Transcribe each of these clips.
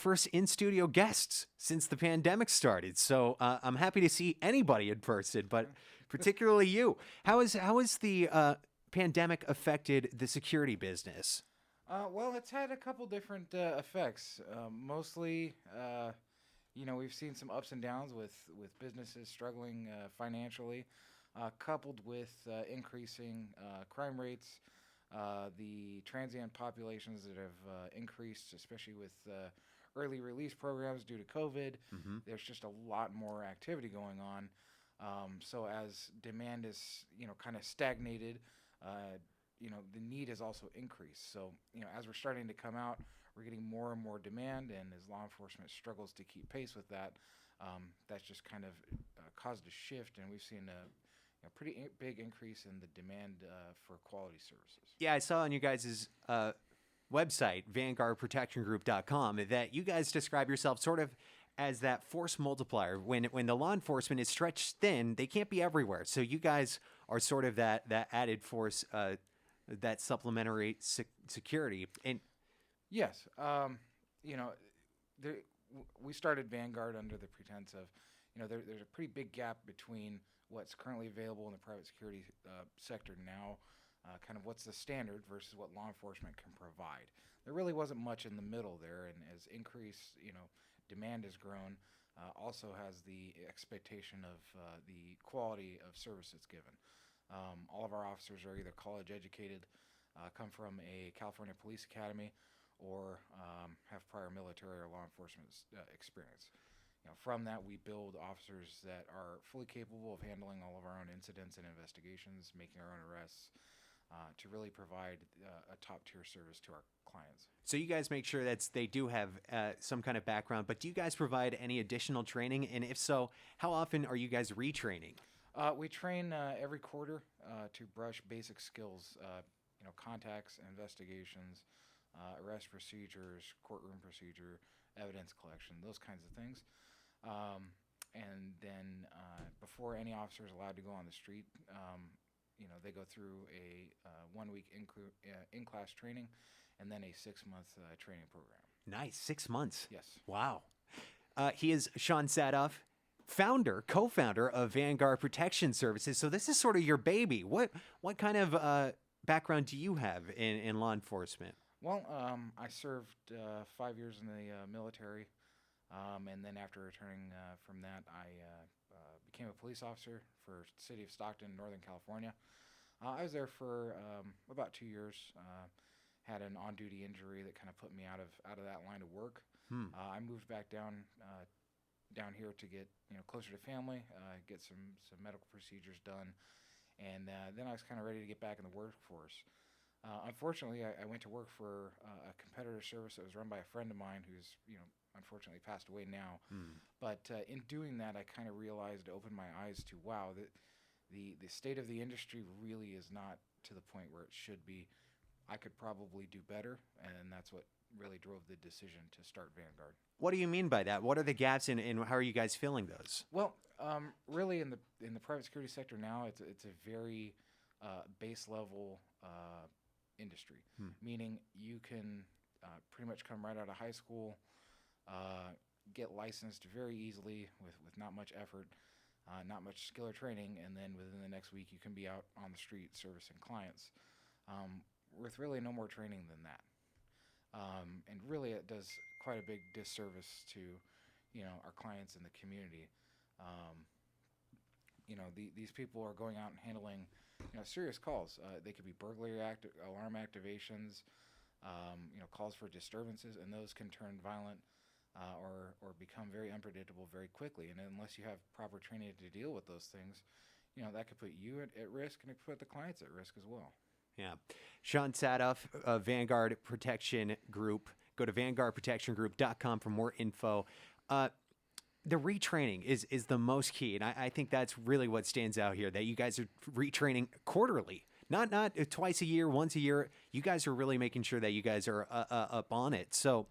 first in-studio guests since the pandemic started. So I'm happy to see anybody in person, but particularly you. How has the pandemic affected the security business? Well, it's had a couple different effects. Mostly, we've seen some ups and downs with businesses struggling financially, coupled with increasing crime rates, the transient populations that have increased, especially with early release programs due to COVID. Hmm. There's just a lot more activity going on. So as demand is, kind of stagnated, the need has also increased. So, as we're starting to come out, we're getting more and more demand, and as law enforcement struggles to keep pace with that, that's just kind of caused a shift, and we've seen a pretty big increase in the demand for quality services. Yeah, I saw on you guys' website, VanguardProtectionGroup.com, that you guys describe yourself sort of as that force multiplier. When the law enforcement is stretched thin, they can't be everywhere. So you guys are sort of that added force, that supplementary security. And Yes, there, we started Vanguard under the pretense of, there's a pretty big gap between what's currently available in the private security sector now, kind of what's the standard versus what law enforcement can provide. There really wasn't much in the middle there, and as increased, demand has grown, also has the expectation of the quality of service that's given. All of our officers are either college educated, come from a California police academy, or have prior military or law enforcement experience. From that, we build officers that are fully capable of handling all of our own incidents and investigations, making our own arrests, to really provide a top-tier service to our clients. so you guys make sure that they do have some kind of background, but do you guys provide any additional training? And if so, how often are you guys retraining? We train every quarter to brush basic skills, contacts, investigations, arrest procedures, courtroom procedure, evidence collection, those kinds of things. And then before any officer is allowed to go on the street, they go through a 1 week in-class training and then a 6-month training program. Nice, 6 months. Yes. Wow. He is Shawn Saathoff, co-founder of Vanguard Protection Services. So this is sort of your baby. What kind of background do you have in law enforcement? Well, I served 5 years in the military, and then after returning from that, I became a police officer for the city of Stockton, Northern California. I was there for about 2 years. Had an on-duty injury that kind of put me out of that line of work. I moved back down here to get closer to family, get some medical procedures done, and then I was kind of ready to get back in the workforce. Unfortunately, I went to work for a competitor service that was run by a friend of mine who's unfortunately passed away now. But in doing that, I kind of realized, opened my eyes to, wow, that the state of the industry really is not to the point where it should be. I could probably do better, and that's what really drove the decision to start Vanguard. What do you mean by that? What are the gaps, and how are you guys filling those? Well, really, in the private security sector now, it's a very base level industry, meaning you can pretty much come right out of high school, get licensed very easily with not much effort, not much skill or training, and then within the next week you can be out on the street servicing clients, with really no more training than that. And really, it does quite a big disservice to, our clients in the community. These people are going out and handling, serious calls. They could be burglary alarm activations, calls for disturbances, and those can turn violent or become very unpredictable very quickly. And unless you have proper training to deal with those things, that could put you at risk, and it could put the clients at risk as well. Yeah. Shawn Saathoff of Vanguard Protection Group. Go to VanguardProtectionGroup.com for more info. The retraining is the most key, and I think that's really what stands out here, that you guys are retraining quarterly, not twice a year, once a year. You guys are really making sure that you guys are up on it. So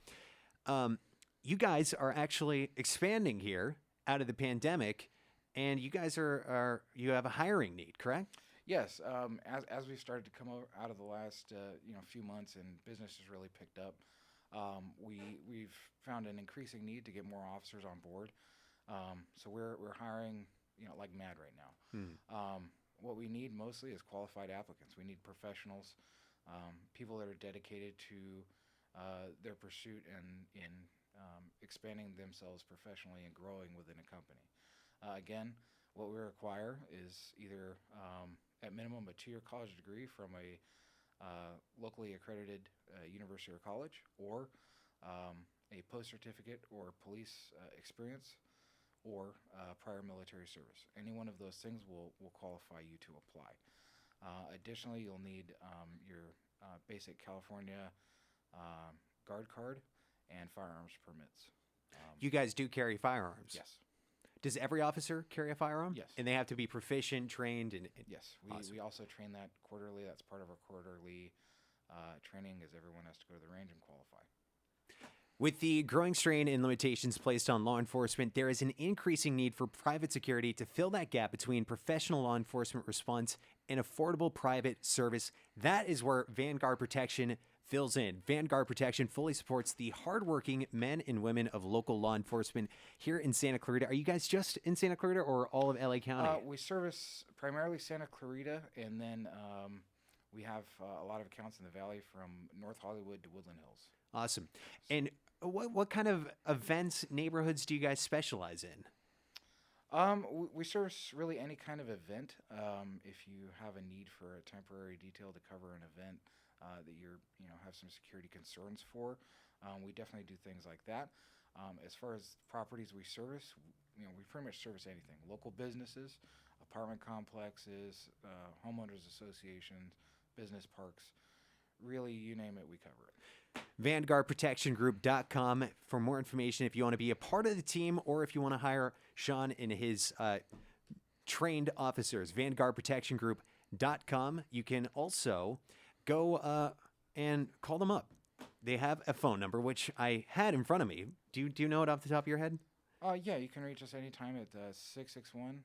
you guys are actually expanding here out of the pandemic, and you guys you have a hiring need, correct? Yes, as we started to come out of the last few months and business has really picked up, We've found an increasing need to get more officers on board. So we're hiring, like mad right now. What we need mostly is qualified applicants. We need professionals, people that are dedicated to their pursuit and in expanding themselves professionally and growing within a company. Again, what we require is either at minimum a 2-year college degree from a locally accredited university or college, or a post-certificate or police experience, or prior military service. Any one of those things will qualify you to apply. Additionally, you'll need your basic California guard card and firearms permits. You guys do carry firearms? Yes. Does every officer carry a firearm? Yes. And they have to be proficient, trained, and Yes. Awesome. We also train that quarterly. That's part of our quarterly training, is everyone has to go to the range and qualify. With the growing strain and limitations placed on law enforcement, there is an increasing need for private security to fill that gap between professional law enforcement response and affordable private service. That is where Vanguard Protection fills in. Vanguard Protection fully supports the hardworking men and women of local law enforcement here in Santa Clarita. Are you guys just in Santa Clarita or all of LA County? We service primarily Santa Clarita, and then we have a lot of accounts in the valley from North Hollywood to Woodland Hills. Awesome. And what kind of events, neighborhoods do you guys specialize in? We service really any kind of event. If you have a need for a temporary detail to cover an event that have some security concerns for, we definitely do things like that. As far as properties we service, we pretty much service anything: local businesses, apartment complexes, homeowners associations, business parks. Really, you name it, we cover it. VanguardProtectionGroup.com for more information if you want to be a part of the team or if you want to hire Shawn and his trained officers. VanguardProtectionGroup.com. You can also go and call them up. They have a phone number, which I had in front of me. Do you know it off the top of your head? Yeah, you can reach us anytime at 661.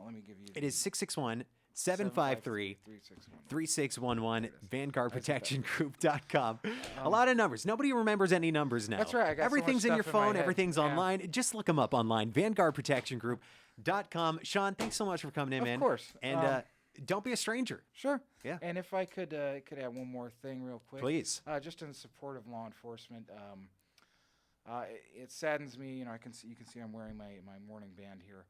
Let me give you. It is 661-753-3611, VanguardProtectionGroup.com. A lot of numbers. Nobody remembers any numbers now. That's right. I got so much Everything's in your stuff in my phone. head. Everything's Yeah. online. Just look them up online. VanguardProtectionGroup.com. Shawn, thanks so much for coming in, man. Of course. And don't be a stranger. Sure. Yeah. And if I could add one more thing real quick. Please. Just in support of law enforcement, it saddens me. You can see I'm wearing my mourning band here.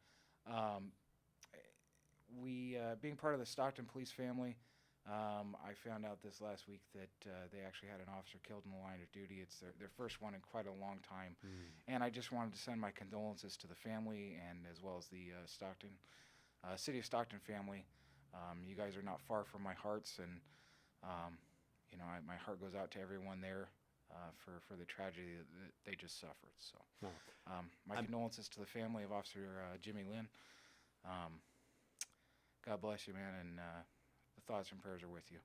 We being part of the Stockton police family, I found out this last week that they actually had an officer killed in the line of duty. It's their first one in quite a long time. And I just wanted to send my condolences to the family and as well as the city of Stockton family. You guys are not far from my hearts, and my heart goes out to everyone there for the tragedy that they just suffered. So my condolences to the family of Officer Jimmy Lynn. God bless you, man, and the thoughts and prayers are with you.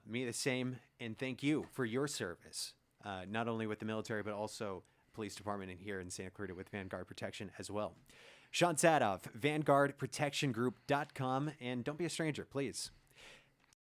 Me the same, and thank you for your service, not only with the military, but also police department and here in Santa Clarita with Vanguard Protection as well. Shawn Saathoff, VanguardProtectionGroup.com, and don't be a stranger, please.